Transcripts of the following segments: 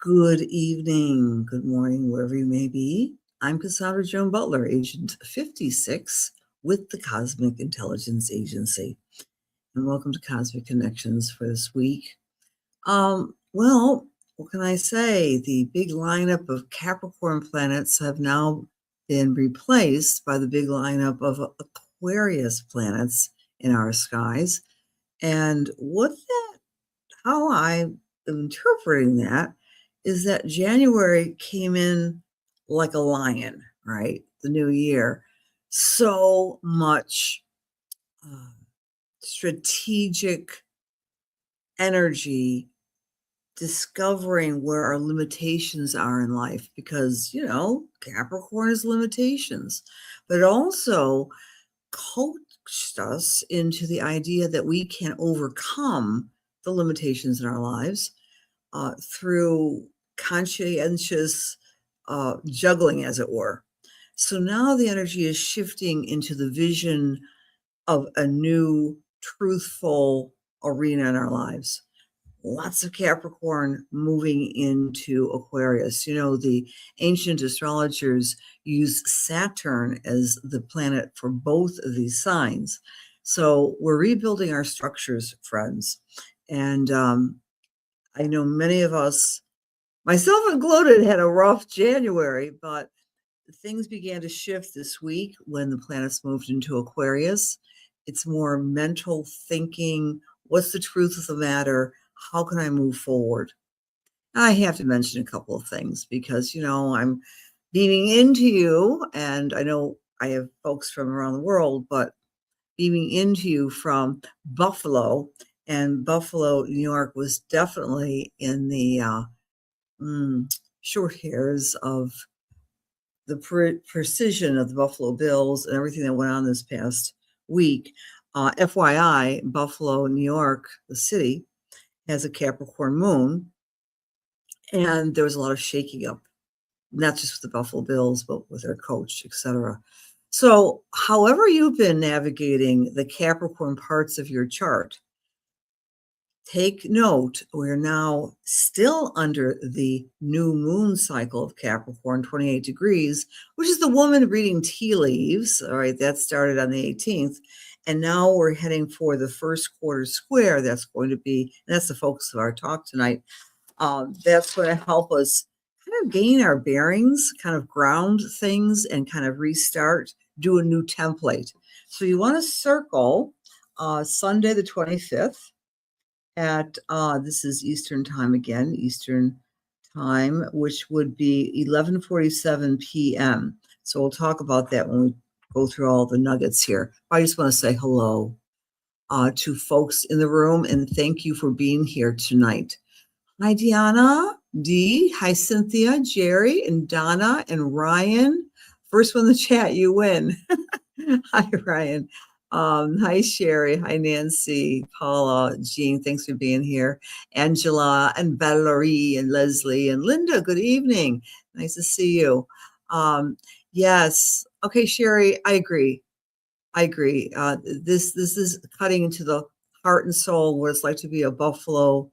Good evening, good morning, wherever you may be. I'm Cassandra Joan Butler, Agent 56 with the Cosmic Intelligence Agency. And welcome to Cosmic Connections for this week. Well, what can I say? The big lineup of Capricorn planets have now been replaced by the big lineup of Aquarius planets in our skies. And how I'm interpreting that is that January came in like a lion, right? The new year. So much strategic energy, discovering where our limitations are in life because, Capricorn is limitations, but it also coached us into the idea that we can overcome the limitations in our lives through conscientious juggling, as it were. So now the energy is shifting into the vision of a new, truthful arena in our lives. Lots of Capricorn moving into Aquarius. The ancient astrologers use Saturn as the planet for both of these signs. So we're rebuilding our structures, friends. And I know many of us, myself included, had a rough January, but things began to shift this week when the planets moved into Aquarius. It's more mental thinking. What's the truth of the matter? How can I move forward? I have to mention a couple of things because, I'm beaming into you, and I know I have folks from around the world, but beaming into you from Buffalo, and Buffalo, New York was definitely in the short hairs of the precision of the Buffalo Bills and everything that went on this past week. FYI, Buffalo, New York, the city, has a Capricorn moon, and there was a lot of shaking up, not just with the Buffalo Bills, but with their coach, etc. So, however you've been navigating the Capricorn parts of your chart, take note, we're now still under the new moon cycle of Capricorn, 28 degrees, which is the woman reading tea leaves. All right, that started on the 18th. And now we're heading for the first quarter square. That's the focus of our talk tonight. That's going to help us kind of gain our bearings, kind of ground things, and kind of restart, do a new template. So you want to circle Sunday the 25th. At this is Eastern time again, Eastern time, which would be 11:47 p.m. So we'll talk about that when we go through all the nuggets here. I just want to say hello to folks in the room and thank you for being here tonight. Hi, Deanna, Dee, hi, Cynthia, Jerry, and Donna, and Ryan. First one in the chat, you win. Hi, Ryan. Hi, Sherry. Hi, Nancy, Paula, Jean. Thanks for being here. Angela and Valerie and Leslie and Linda. Good evening. Nice to see you. Yes. Okay, Sherry. I agree. This is cutting into the heart and soul what it's like to be a Buffalo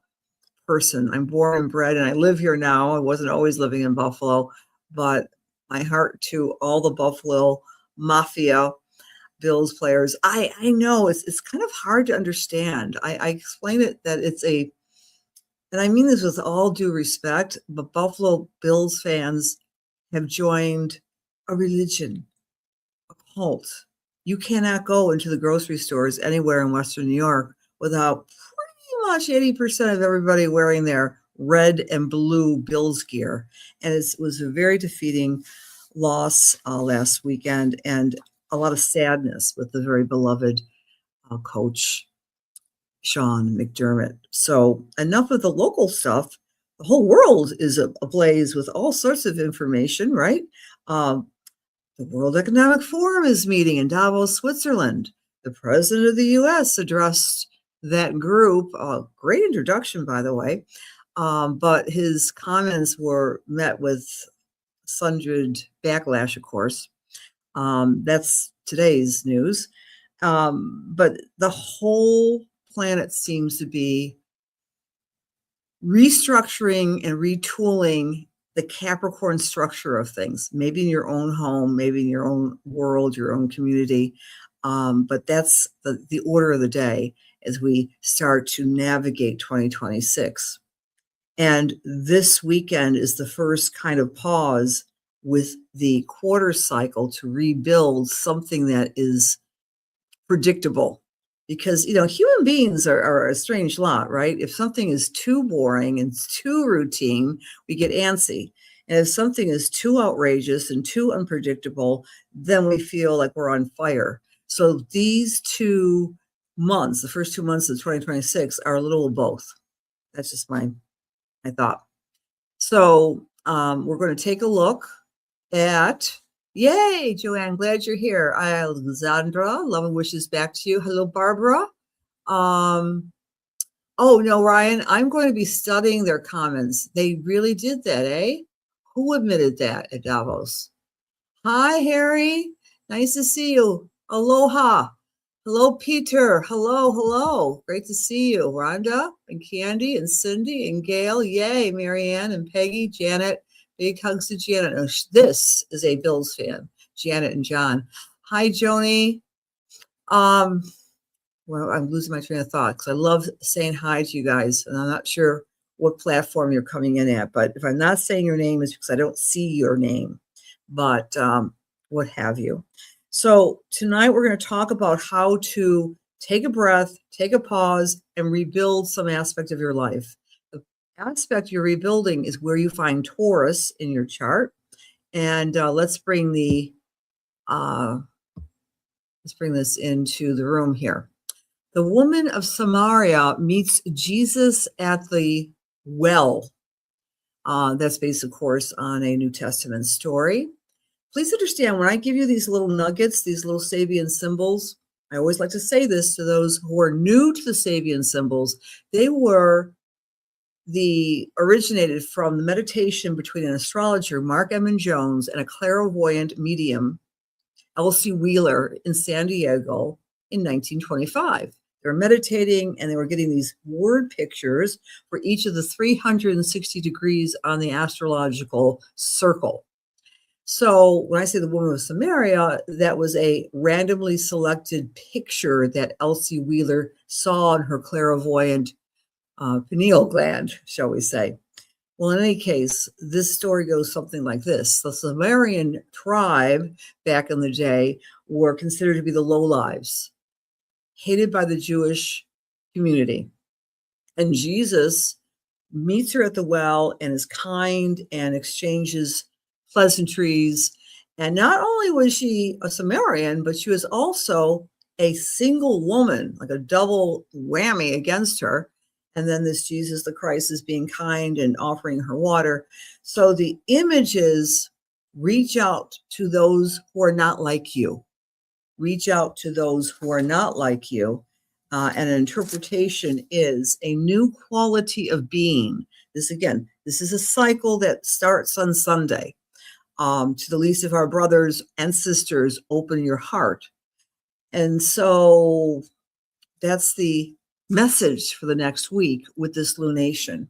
person. I'm born and bred, and I live here now. I wasn't always living in Buffalo, but my heart to all the Buffalo Mafia Bills players. I know it's kind of hard to understand. I explain it that and I mean this with all due respect, but Buffalo Bills fans have joined a religion, a cult. You cannot go into the grocery stores anywhere in Western New York without pretty much 80% of everybody wearing their red and blue Bills gear. And it was a very defeating loss last weekend, and a lot of sadness with the very beloved coach, Sean McDermott. So enough of the local stuff. The whole world is ablaze with all sorts of information, right? The World Economic Forum is meeting in Davos, Switzerland. The president of the U.S. addressed that group. Great introduction, by the way. But his comments were met with sundry backlash, of course. That's today's news. But the whole planet seems to be restructuring and retooling the Capricorn structure of things, maybe in your own home, maybe in your own world, your own community. But that's the order of the day as we start to navigate 2026. And this weekend is the first kind of pause with the quarter cycle to rebuild something that is predictable. Because, human beings are a strange lot, right? If something is too boring and too routine, we get antsy. And if something is too outrageous and too unpredictable, then we feel like we're on fire. So these 2 months, the first 2 months of 2026, are a little of both. That's just my thought. So we're going to take a look at, yay, Joanne, glad you're here. Alexandra, love and wishes back to you. Hello, Barbara. Oh, no, Ryan, I'm going to be studying their comments. They really did that, eh? Who admitted that at Davos? Hi, Harry. Nice to see you. Aloha. Hello, Peter. Hello. Great to see you. Rhonda and Candy and Cindy and Gail. Yay, Marianne and Peggy, Janet. Big hugs to Janet. Oh, this is a Bills fan, Janet and John. Hi, Joni. Well, I'm losing my train of thought because I love saying hi to you guys, and I'm not sure what platform you're coming in at, but if I'm not saying your name, it's because I don't see your name, but what have you. So tonight we're going to talk about how to take a breath, take a pause, and rebuild some aspect of your life. The aspect you're rebuilding is where you find Taurus in your chart, and let's bring this into the room here. The woman of Samaria meets Jesus at the well. That's based, of course, on a New Testament story. Please understand, when I give you these little nuggets, these little Sabian symbols, I always like to say this to those who are new to the Sabian symbols. They originated from the meditation between an astrologer, Mark Emmon Jones, and a clairvoyant medium, Elsie Wheeler, in San Diego in 1925. They were meditating and they were getting these word pictures for each of the 360 degrees on the astrological circle. So when I say the woman of Samaria, that was a randomly selected picture that Elsie Wheeler saw in her clairvoyant pineal gland, shall we say. Well, in any case, this story goes something like this. The Sumerian tribe back in the day were considered to be the lowlives, hated by the Jewish community. And Jesus meets her at the well and is kind and exchanges pleasantries. And not only was she a Sumerian, but she was also a single woman, like a double whammy against her. And then this Jesus the Christ is being kind and offering her water. So the images reach out to those who are not like you. Reach out to those who are not like you. And an interpretation is a new quality of being. This is a cycle that starts on Sunday. To the least of our brothers and sisters, open your heart. And so that's the message for the next week with this lunation.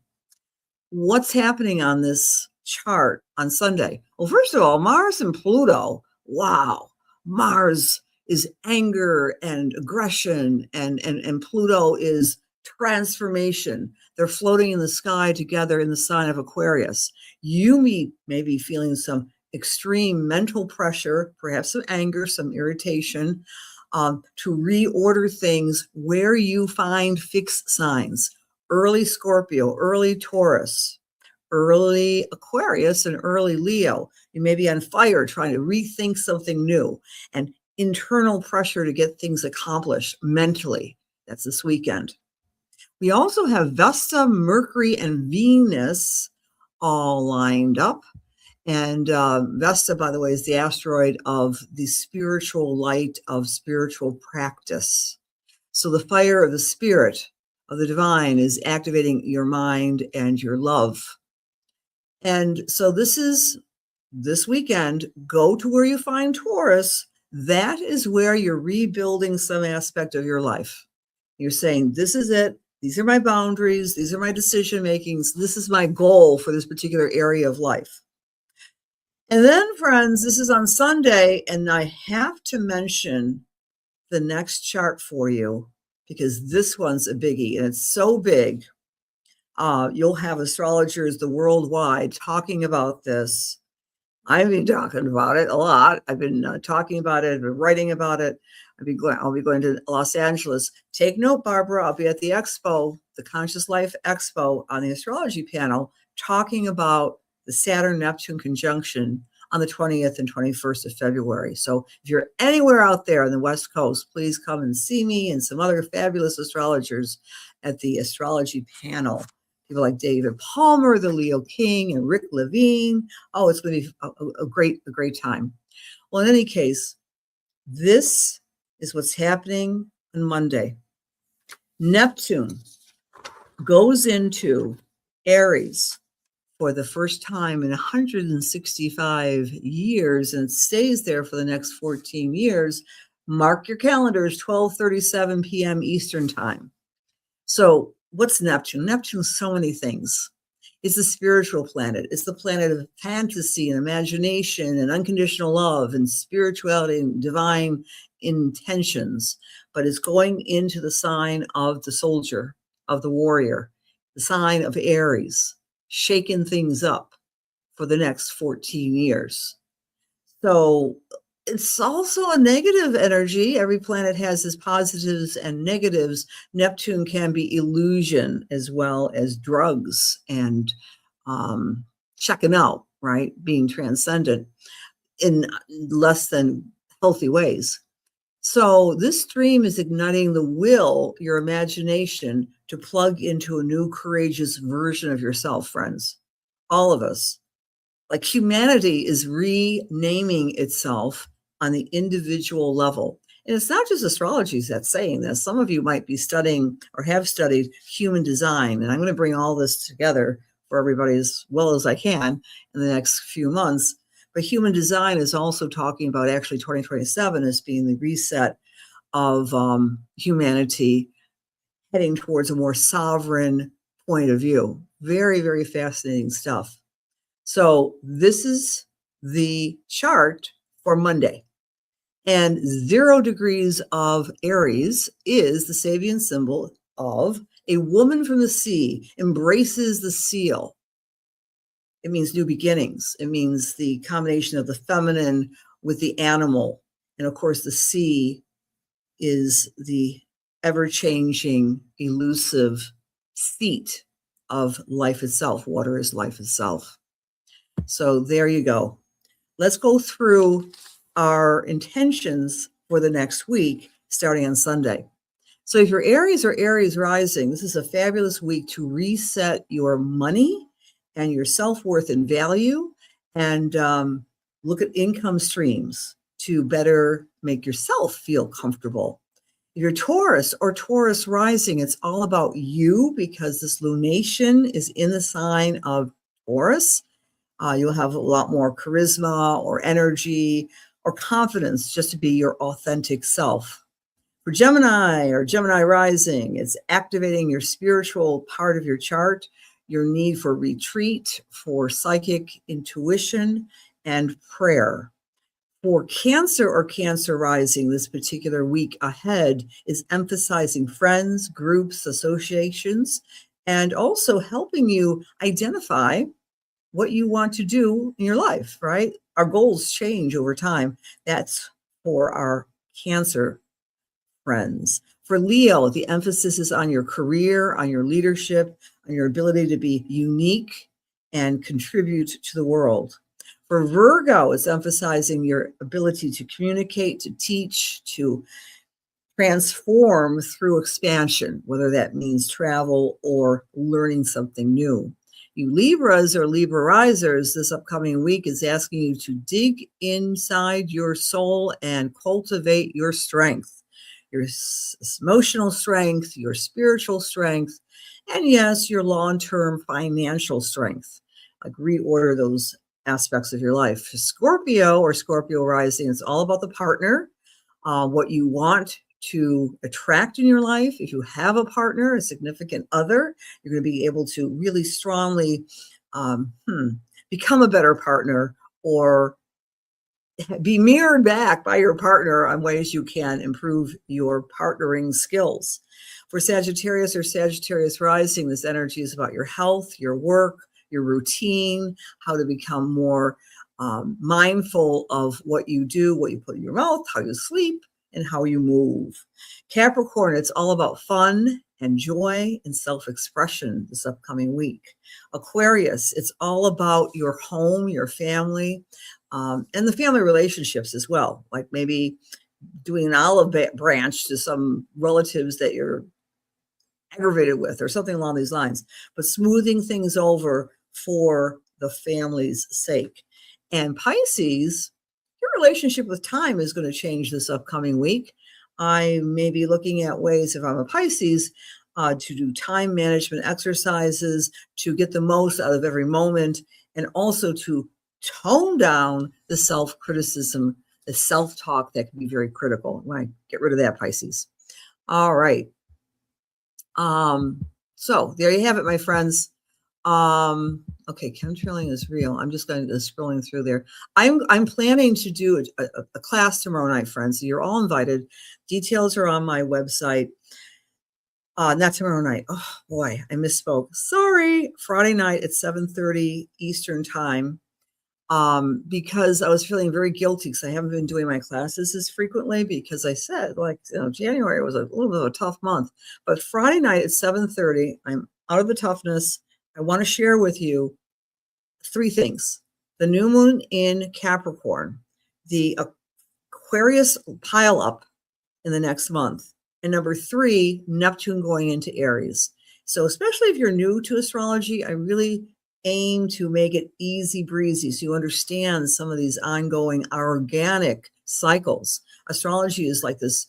What's happening on this chart on Sunday? Well, first of all, Mars and Pluto. Wow. Mars is anger and aggression, and Pluto is transformation. They're floating in the sky together in the sign of Aquarius. You may be feeling some extreme mental pressure, perhaps some anger, some irritation, to reorder things where you find fixed signs. Early Scorpio, early Taurus, early Aquarius, and early Leo. You may be on fire trying to rethink something new, and internal pressure to get things accomplished mentally. That's this weekend. We also have Vesta, Mercury, and Venus all lined up. And Vesta, by the way, is the asteroid of the spiritual light of spiritual practice. So the fire of the spirit of the divine is activating your mind and your love. And so this weekend, go to where you find Taurus. That is where you're rebuilding some aspect of your life. You're saying, this is it. These are my boundaries. These are my decision makings. This is my goal for this particular area of life. And then, friends, this is on Sunday, and I have to mention the next chart for you because this one's a biggie, and it's so big. You'll have astrologers the worldwide talking about this. I've been talking about it a lot. I've been talking about it. I've been writing about it. I'll be going to Los Angeles. Take note, Barbara. I'll be at the expo, the Conscious Life Expo, on the astrology panel, talking about the Saturn-Neptune conjunction on the 20th and 21st of February. So if you're anywhere out there on the West Coast, please come and see me and some other fabulous astrologers at the astrology panel. People like David Palmer, the Leo King, and Rick Levine. Oh, it's going to be a great time. Well, in any case, this is what's happening on Monday. Neptune goes into Aries for the first time in 165 years, and it stays there for the next 14 years. Mark your calendars, 12:37 p.m. Eastern time. So what's Neptune? Neptune's so many things. It's a spiritual planet. It's the planet of fantasy and imagination and unconditional love and spirituality and divine intentions. But it's going into the sign of the soldier, of the warrior, the sign of Aries, shaking things up for the next 14 years. So it's also a negative energy. Every planet has its positives and negatives. Neptune can be illusion as well as drugs and checking out, right? Being transcendent in less than healthy ways. So this stream is igniting the will, your imagination, to plug into a new courageous version of yourself, friends. All of us. Like humanity is renaming itself on the individual level. And it's not just astrology that's saying this. Some of you might be studying or have studied human design. And I'm going to bring all this together for everybody as well as I can in the next few months. But human design is also talking about actually 2027 as being the reset of humanity heading towards a more sovereign point of view. Very, very fascinating stuff. So this is the chart for Monday. And 0 degrees of Aries is the Sabian symbol of a woman from the sea, embraces the seal. It means new beginnings. It means the combination of the feminine with the animal. And of course, the sea is the ever-changing, elusive seat of life itself. Water is life itself. So there you go. Let's go through our intentions for the next week, starting on Sunday. So if you're Aries or Aries rising, this is a fabulous week to reset your money and your self-worth and value, and look at income streams to better make yourself feel comfortable. If you're Taurus or Taurus rising, it's all about you because this lunation is in the sign of Taurus. You'll have a lot more charisma or energy or confidence just to be your authentic self. For Gemini or Gemini rising, it's activating your spiritual part of your chart, your need for retreat, for psychic intuition, and prayer. For Cancer or Cancer rising, this particular week ahead is emphasizing friends, groups, associations, and also helping you identify what you want to do in your life, right? Our goals change over time. That's for our Cancer friends. For Leo, the emphasis is on your career, on your leadership, on your ability to be unique and contribute to the world. For Virgo, it's emphasizing your ability to communicate, to teach, to transform through expansion, whether that means travel or learning something new. You Libras or Libra risers, this upcoming week is asking you to dig inside your soul and cultivate your strength, your emotional strength, your spiritual strength, and yes, your long-term financial strength. Like reorder those aspects of your life. Scorpio or Scorpio rising, it's all about the partner, what you want to attract in your life. If you have a partner, a significant other, you're going to be able to really strongly become a better partner, or be mirrored back by your partner on ways you can improve your partnering skills. For Sagittarius or Sagittarius rising, this energy is about your health, your work, your routine, how to become more mindful of what you do, what you put in your mouth, how you sleep, and how you move. Capricorn, it's all about fun and joy and self-expression this upcoming week. Aquarius, it's all about your home, your family, and the family relationships as well, like maybe doing an olive branch to some relatives that you're aggravated with or something along these lines, but smoothing things over for the family's sake. And Pisces, your relationship with time is going to change this upcoming week. I may be looking at ways, if I'm a Pisces, to do time management exercises, to get the most out of every moment, and also to tone down the self-criticism, the self-talk that can be very critical. Right, get rid of that, Pisces. All right. So there you have it, my friends. Okay, chemtrailing is real. I'm just going to scrolling through there. I'm planning to do a class tomorrow night, friends. So you're all invited. Details are on my website. Not tomorrow night. Oh boy, I misspoke. Sorry. Friday night at 7:30 Eastern time. Because I was feeling very guilty because I haven't been doing my classes as frequently, because I said, January was a little bit of a tough month. But Friday night at 7:30, I'm out of the toughness. I want to share with you 3 things: the new moon in Capricorn, the Aquarius pile up in the next month, and number 3, Neptune going into Aries. So especially if you're new to astrology, I really aim to make it easy breezy so you understand some of these ongoing organic cycles. Astrology is like this,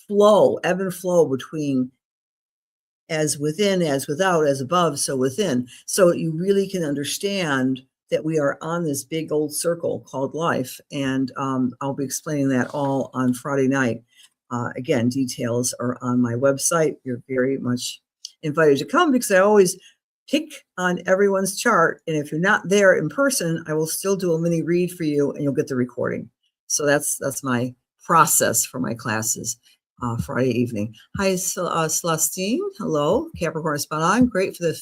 flow, ebb and flow between as within, as without, as above, so within. So you really can understand that we are on this big old circle called life. And I'll be explaining that all on Friday night. Again, details are on my website. You're very much invited to come, because I always pick on everyone's chart. And if you're not there in person, I will still do a mini read for you and you'll get the recording. So that's my process for my classes Friday evening. Hi, Celestine. Hello. Capricorn Spot On. Great for the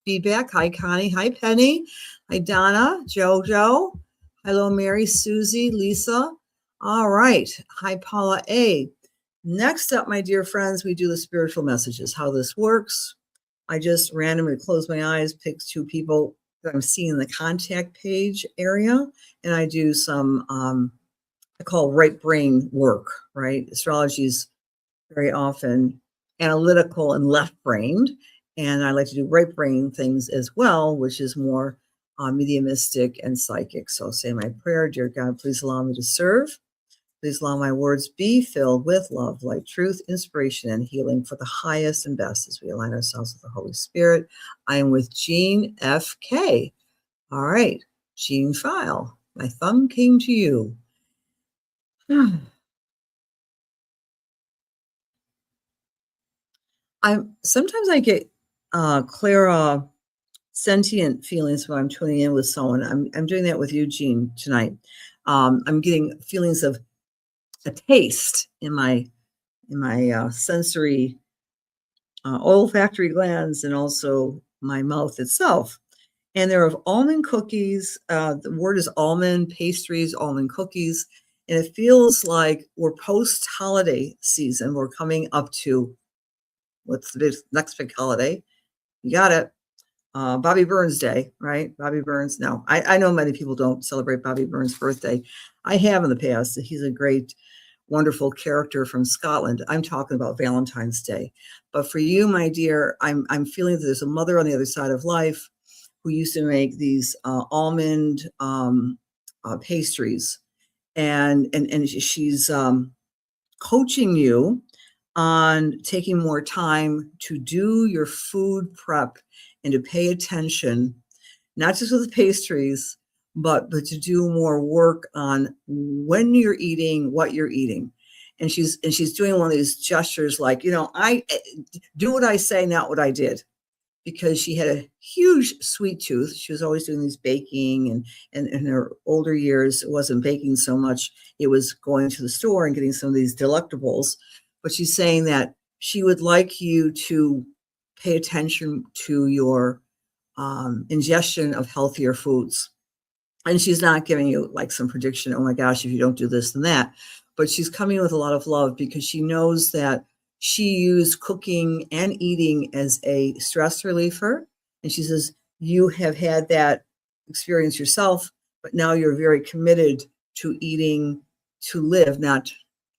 feedback. Hi, Connie. Hi, Penny. Hi, Donna. Jojo. Hello, Mary, Susie, Lisa. All right. Hi, Paula A. Next up, my dear friends, we do the spiritual messages. How this works. I just randomly close my eyes, pick 2 people that I'm seeing in the contact page area, and I do some, I call right brain work, right? Astrology is very often analytical and left-brained, and I like to do right brain things as well, which is more mediumistic and psychic. So I'll say my prayer: dear God, please allow me to serve. Please allow my words be filled with love, light, truth, inspiration, and healing for the highest and best as we align ourselves with the Holy Spirit. I am with Jean F.K. All right, Jean File. My thumb came to you. Sometimes I get clear sentient feelings when I'm tuning in with someone. I'm doing that with you, Jean, tonight. I'm getting feelings of a taste in my sensory olfactory glands, and also my mouth itself. And they're of almond cookies. The word is almond pastries, almond cookies. And it feels like we're post-holiday season. We're coming up to, what's the next big holiday? You got it. Bobby Burns Day, right? Bobby Burns. No, I know many people don't celebrate Bobby Burns' birthday. I have in the past. He's a great, wonderful character from Scotland. I'm talking about Valentine's Day. But for you, my dear, I'm feeling that there's a mother on the other side of life who used to make these almond pastries, and she's coaching you on taking more time to do your food prep and to pay attention, not just with the pastries, but to do more work on when you're eating, what you're eating. And she's doing one of these gestures like, I do what I say, not what I did, because she had a huge sweet tooth. She was always doing these baking, and in her older years, it wasn't baking so much. It was going to the store and getting some of these delectables. But she's saying that she would like you to pay attention to your ingestion of healthier foods. And she's not giving you like some prediction, oh my gosh, if you don't do this, then that. But she's coming with a lot of love because she knows that she used cooking and eating as a stress reliever. And she says, you have had that experience yourself, but now you're very committed to eating to live, not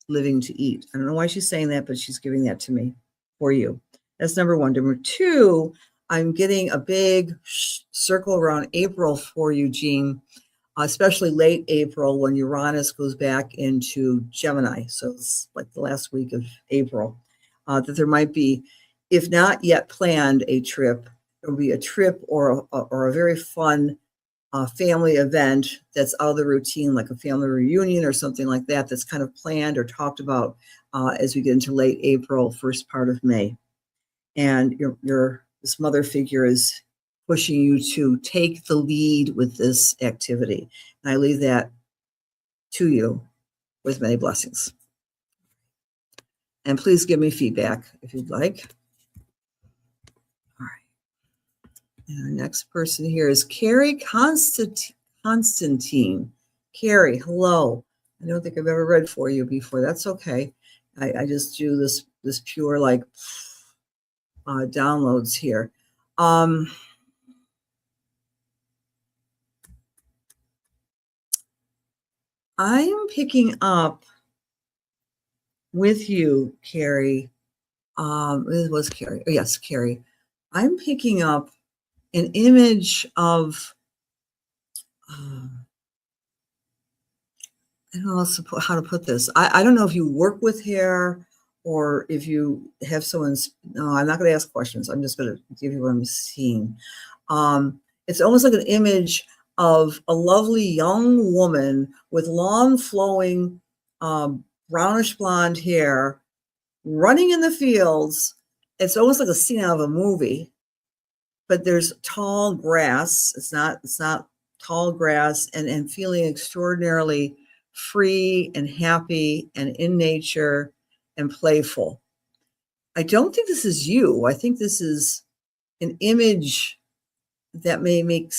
living to eat. I don't know why she's saying that, but she's giving that to me for you. That's number one. Number two, I'm getting a big circle around April for you, Jean, especially late April when Uranus goes back into Gemini. So it's like the last week of April, that there might be, if not yet planned, a trip. There will be a trip or a very fun family event that's out of the routine, like a family reunion or something like that, that's kind of planned or talked about as we get into late April, first part of May. And this mother figure is pushing you to take the lead with this activity. And I leave that to you with many blessings. And please give me feedback if you'd like. All right. And our next person here is Carrie Constantine. Carrie, hello. I don't think I've ever read for you before. That's okay. I just do this pure like downloads here. I am picking up with you, Carrie. It was Carrie. Oh, yes, Carrie. I'm picking up an image of, I don't know how to put this. I don't know if you work with hair or if you have someone's, no, I'm not going to ask questions. I'm just going to give you what I'm seeing. It's almost like an image of a lovely young woman with long flowing brownish blonde hair running in the fields. It's almost like a scene out of a movie, but there's tall grass. It's not tall grass, and feeling extraordinarily free and happy and in nature and playful. I don't think this is you. I think this is an image that may make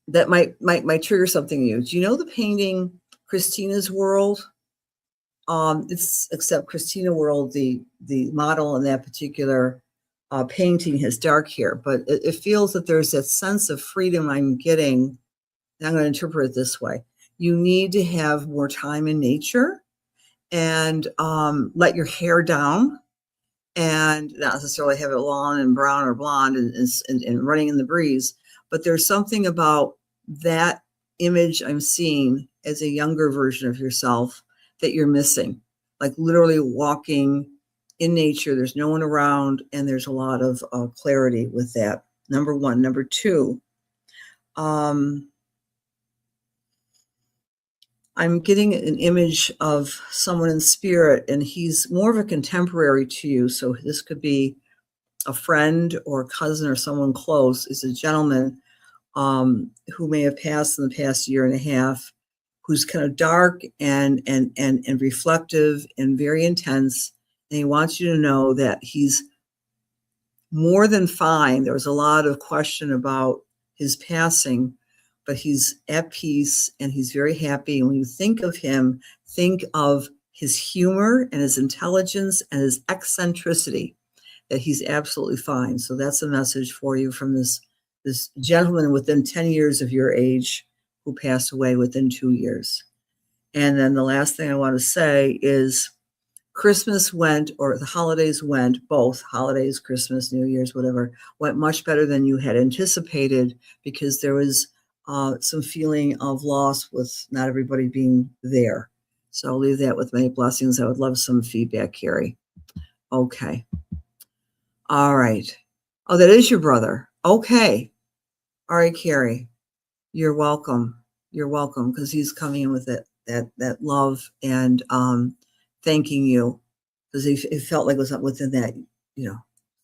that might trigger something in you. Do you know the painting Christina's World? It's except Christina World, the model in that particular painting has dark hair, but it feels that there's that sense of freedom I'm getting. And I'm going to interpret it this way. You need to have more time in nature and let your hair down and not necessarily have it long and brown or blonde and running in the breeze. But there's something about that image I'm seeing as a younger version of yourself that you're missing, like literally walking in nature. There's no one around, and there's a lot of clarity with that. Number one. Number two, I'm getting an image of someone in spirit, and he's more of a contemporary to you. So this could be a friend or a cousin or someone close. Is a gentleman who may have passed in the past year and a half, who's kind of dark and reflective and very intense. And he wants you to know that he's more than fine. There was a lot of question about his passing, but he's at peace and he's very happy. And when you think of him, think of his humor and his intelligence and his eccentricity, that he's absolutely fine. So that's a message for you from this gentleman within 10 years of your age who passed away within 2 years. And then the last thing I want to say is Christmas went, or the holidays went, both holidays, Christmas, New Year's, whatever, went much better than you had anticipated, because there was some feeling of loss with not everybody being there. So I'll leave that with many blessings. I would love some feedback, Carrie. Okay. All right. Oh, that is your brother. Okay. All right, Carrie. You're welcome. You're welcome, because he's coming in with it. that love and thanking you, because it felt like it was within that, you know.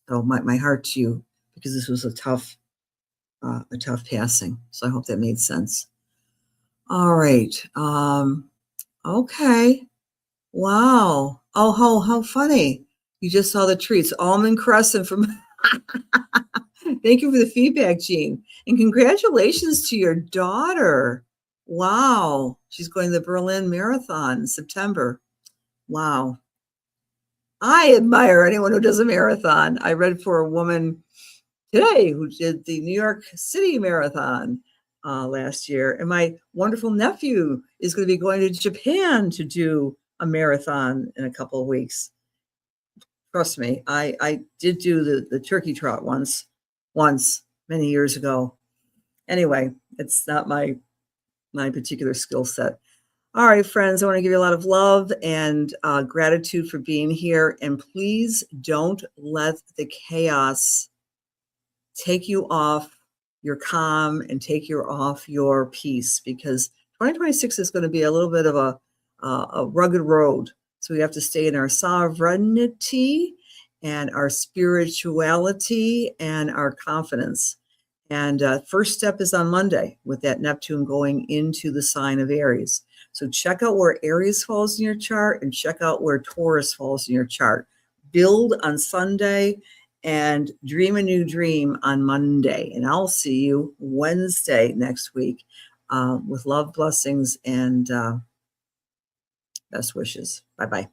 So my heart to you, because this was a tough passing. So I hope that made sense. All right. Okay. Wow. Oh, how funny. You just saw the treats. Almond Crescent from Thank you for the feedback, Jean. And congratulations to your daughter. Wow. She's going to the Berlin Marathon in September. Wow. I admire anyone who does a marathon. I read for a woman today who did the New York City Marathon last year. And my wonderful nephew is going to be going to Japan to do a marathon in a couple of weeks. Trust me, I did do the turkey trot once many years ago. Anyway, it's not my particular skill set. All right, friends, I want to give you a lot of love and gratitude for being here. And please don't let the chaos take you off your calm and take you off your peace, because 2026 is going to be a little bit of a rugged road. So we have to stay in our sovereignty and our spirituality and our confidence. And first step is on Monday with that Neptune going into the sign of Aries. So check out where Aries falls in your chart and check out where Taurus falls in your chart. Build on Sunday and dream a new dream on Monday. And I'll see you Wednesday next week with love, blessings, and best wishes. Bye-bye.